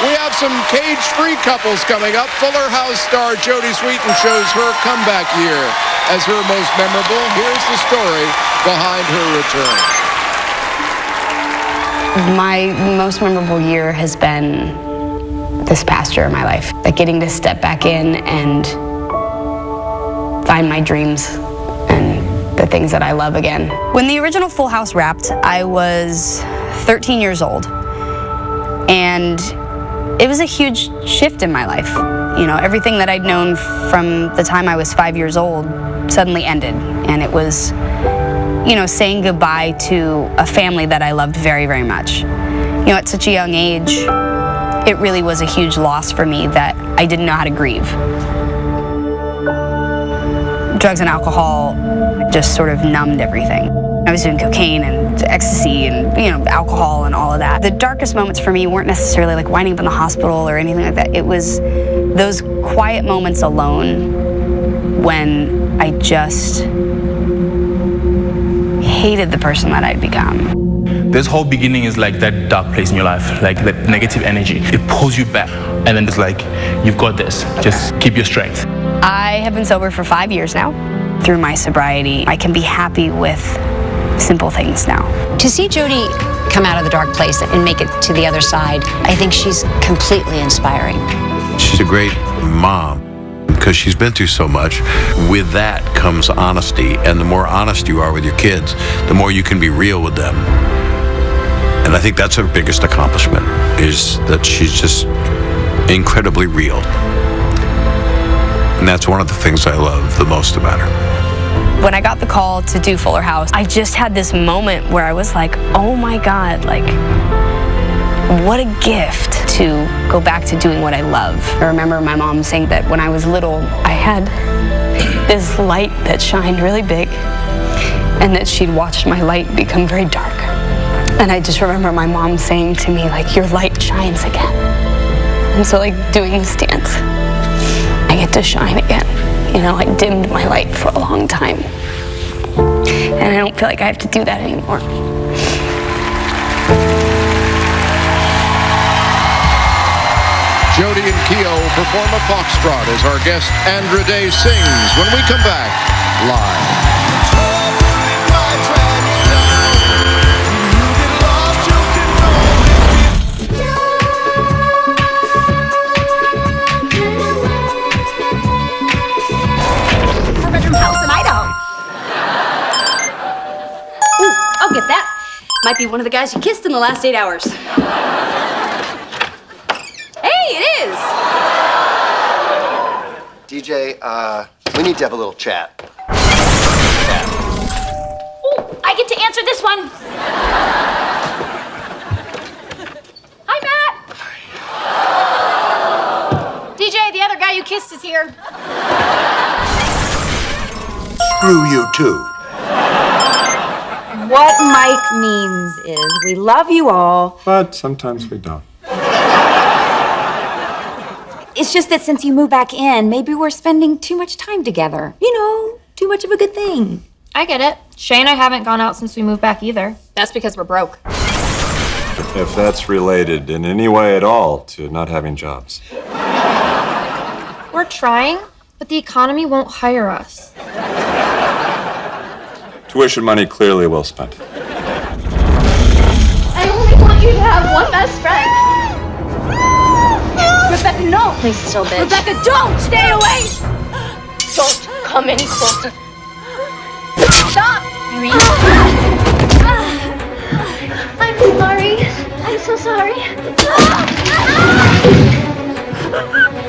We have some cage-free couples coming up. Fuller House star Jodie Sweetin shows her comeback year as her most memorable. Here's the story behind her return. My most memorable year has been this past year of my life. Like getting to step back in and find my dreams and the things that I love again. When the original Full House wrapped, I was 13 years old. And it was a huge shift in my life. You know, everything that I'd known from the time I was 5 years old suddenly ended. And it was, you know, saying goodbye to a family that I loved very, very much. You know, at such a young age, it really was a huge loss for me that I didn't know how to grieve. Drugs and alcohol just sort of numbed everything. I was doing cocaine and ecstasy and, you know, alcohol and all of that. The darkest moments for me weren't necessarily like winding up in the hospital or anything like that. It was those quiet moments alone when I just hated the person that I'd become. This whole beginning is like that dark place in your life, like that negative energy. It pulls you back, and then it's like, you've got this. Just keep your strength. I have been sober for 5 years now. Through my sobriety, I can be happy with simple things now. To see Jodie come out of the dark place and make it to the other side, I think she's completely inspiring. She's a great mom because she's been through so much. With that comes honesty, and the more honest you are with your kids, the more you can be real with them. And I think that's her biggest accomplishment, is that she's just incredibly real. And that's one of the things I love the most about her. When I got the call to do Fuller House, I just had this moment where I was like, oh my God, like, what a gift to go back to doing what I love. I remember my mom saying that when I was little, I had this light that shined really big and that she'd watched my light become very dark. And I just remember my mom saying to me, like, your light shines again. And so, like, doing this dance, I get to shine again. You know, I dimmed my light for a long time. And I don't feel like I have to do that anymore. Jodie and Keo perform a Foxtrot as our guest Andra Day sings when we come back live. Get that. Might be one of the guys you kissed in the last 8 hours. Hey, it is! DJ, we need to have a little chat. Oh, I get to answer this one. Hi, Matt. DJ, the other guy you kissed is here. Screw you too. What Mike means is we love you all. But sometimes we don't. It's just that since you moved back in, maybe we're spending too much time together. You know, too much of a good thing. I get it. Shay and I haven't gone out since we moved back either. That's because we're broke. If that's related in any way at all to not having jobs. We're trying, but the economy won't hire us. Tuition money clearly well spent. I only want you to have one best friend. Rebecca, no! Please, still, bitch. Rebecca, don't! Stay away! Don't come any closer. Stop! Irene. I'm sorry. I'm so sorry.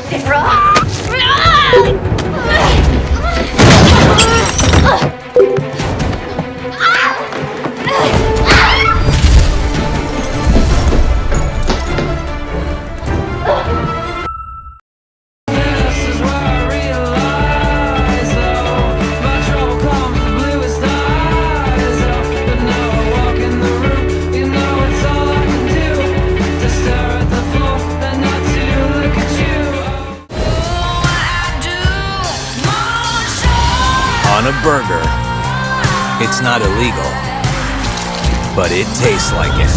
Sarah! On a burger, it's not illegal, but it tastes like it.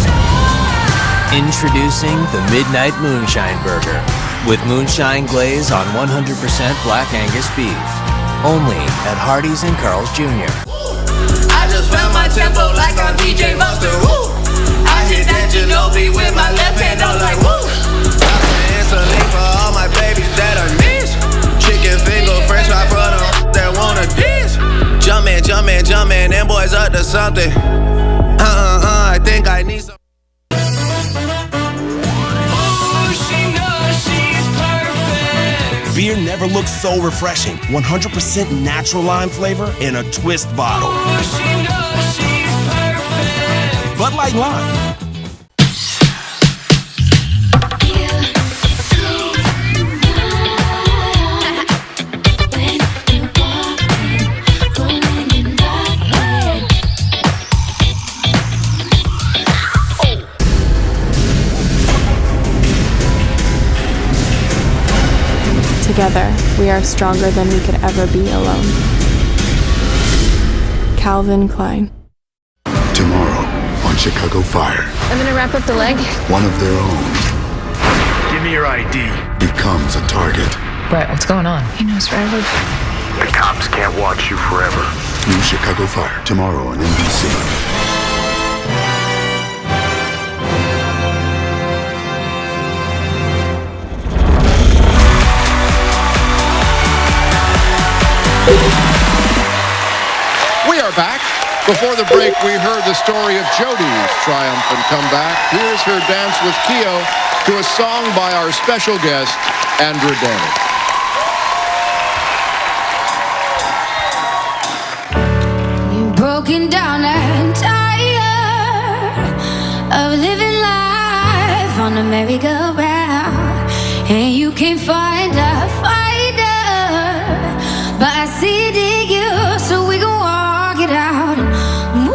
Introducing the Midnight Moonshine Burger with moonshine glaze on 100% Black Angus beef. Only at Hardee's and Carl's Jr. I just found my tempo like I'm DJ Buster. Woo! I hit that Ginobili with my left hand. I was like, woo! Insulin for all my babies that I miss. Chicken finger, french fry for them that wanna diss. Jumpin', jumpin', jumpin', them boys up to something. I think I need some. Beer never looks so refreshing. 100% natural lime flavor in a twist bottle. Bud Light Lime. Together, we are stronger than we could ever be alone. Calvin Klein. Tomorrow on Chicago Fire. I'm gonna wrap up the leg. One of their own. Give me your ID. Becomes a target. Brett, what's going on? He knows where I live. The cops can't watch you forever. New Chicago Fire. Tomorrow on NBC. We are back. Before the break, we heard the story of Jodie's triumphant comeback. Here's her dance with Keo to a song by our special guest, Andra Day. You're broken down and tired of living life on a merry-go-round, and you can't find a fighter, but I see it in you, so we gon' walk it out and move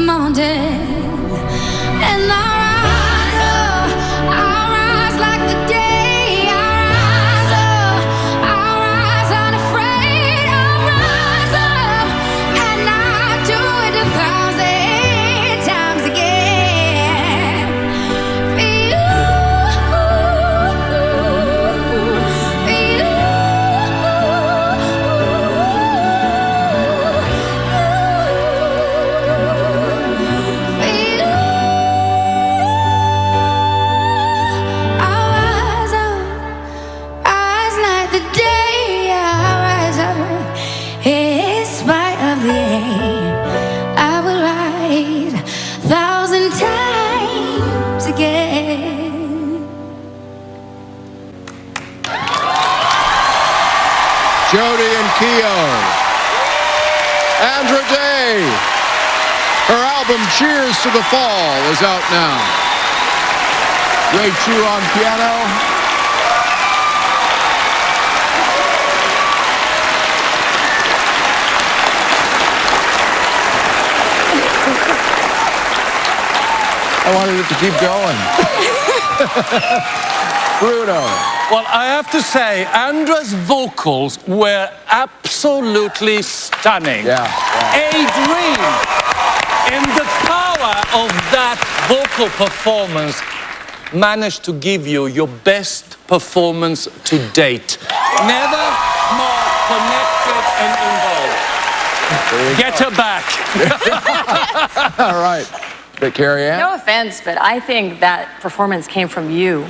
mountains. And I'll rise like the day. I'll rise up, I'll rise unafraid. I'll rise up, and I'll do it 1,000 times again. For you. Jodie and Keo. Andra Day. Her album Cheers to the Fall is out now. Ray Chu on piano. I wanted it to keep going. Bruno. Well, I have to say, Andra's vocals were absolutely stunning. Yeah. A dream. And the power of that vocal performance managed to give you your best performance to date. Never more connected and involved. Get her back. All right. Carrie Ann? No offense, but I think that performance came from you.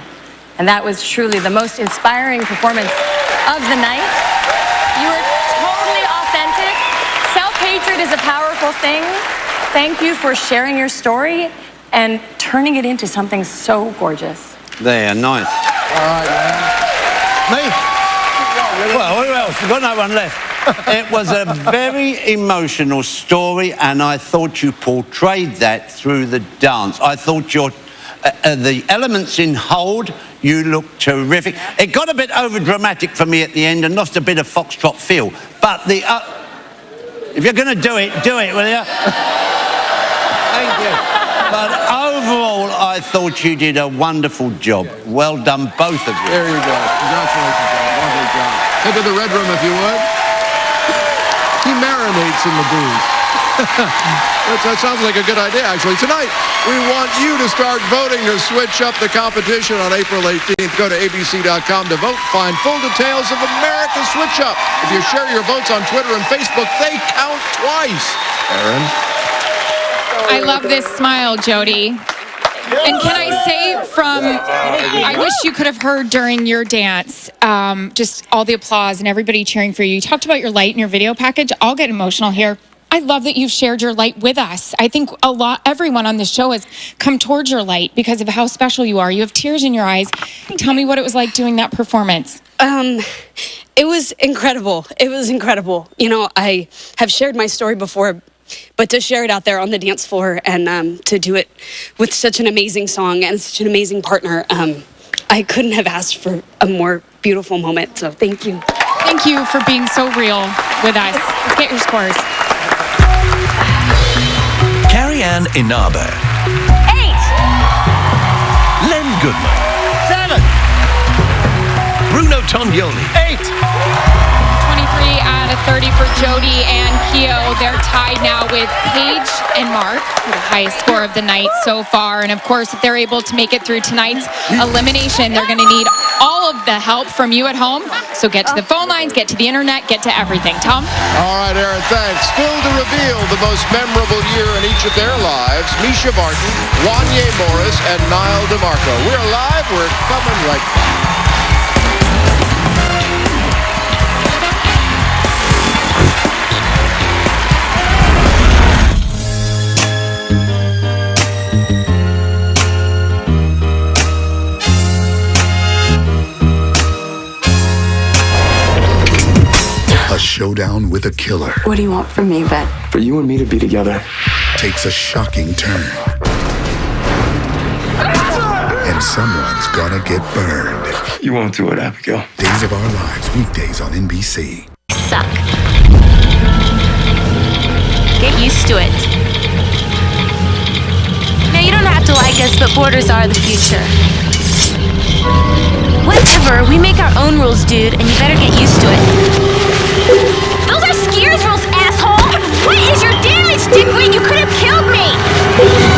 And that was truly the most inspiring performance of the night. You were totally authentic. Self-hatred is a powerful thing. Thank you for sharing your story and turning it into something so gorgeous. There, nice. All right, man. Me? Well, who else? We've got no one left. It was a very emotional story, and I thought you portrayed that through the dance. I thought the elements in Hold, you looked terrific. It got a bit over-dramatic for me at the end and lost a bit of Foxtrot feel. But if you're going to do it, will you? Thank you. But overall, I thought you did a wonderful job. Well done, both of you. There you go. Congratulations, Bob. Lovely job. Head to the Red Room if you would. He marinates in the booth. That sounds like a good idea, actually. Tonight, we want you to start voting to switch up the competition on April 18th. Go to abc.com to vote. Find full details of America's Switch Up. If you share your votes on Twitter and Facebook, they count twice. Erin? I love this smile, Jodie. And can I say I wish you could have heard during your dance, just all the applause and everybody cheering for you. You talked about your light in your video package. I'll get emotional here. I love that you've shared your light with us. I think everyone on this show has come towards your light because of how special you are. You have tears in your eyes. Tell me what it was like doing that performance. It was incredible. It was incredible. You know, I have shared my story before, but to share it out there on the dance floor and to do it with such an amazing song and such an amazing partner, I couldn't have asked for a more beautiful moment. So thank you. Thank you for being so real with us. Let's get your scores. Carrie Inaba. 8. Len Goodman. 7. Bruno Tonioli. 8. 23 out of 30 for Jodie and Keo. They're tied now with Paige and Mark for the highest score of the night so far. And of course, if they're able to make it through tonight's elimination, they're going to need all of the help from you at home. So get to the phone lines, get to the internet, get to everything. Tom? All right, Erin, thanks. Still to reveal the most memorable year in each of their lives, Mischa Barton, Wanye Morris, and Nyle DiMarco. We're live. We're coming right back. A showdown with a killer What do you want from me, Bet? For you and me to be together. takes a shocking turn. And someone's gonna get burned. You won't do it, Abigail. Days of Our Lives, weekdays on NBC. Suck. Get used to it. Now, you don't have to like us, but borders are the future. Whatever, we make our own rules, dude, and you better get used to it. Those are skiers rules, asshole! What is your damage, Dickweed? You could have killed me!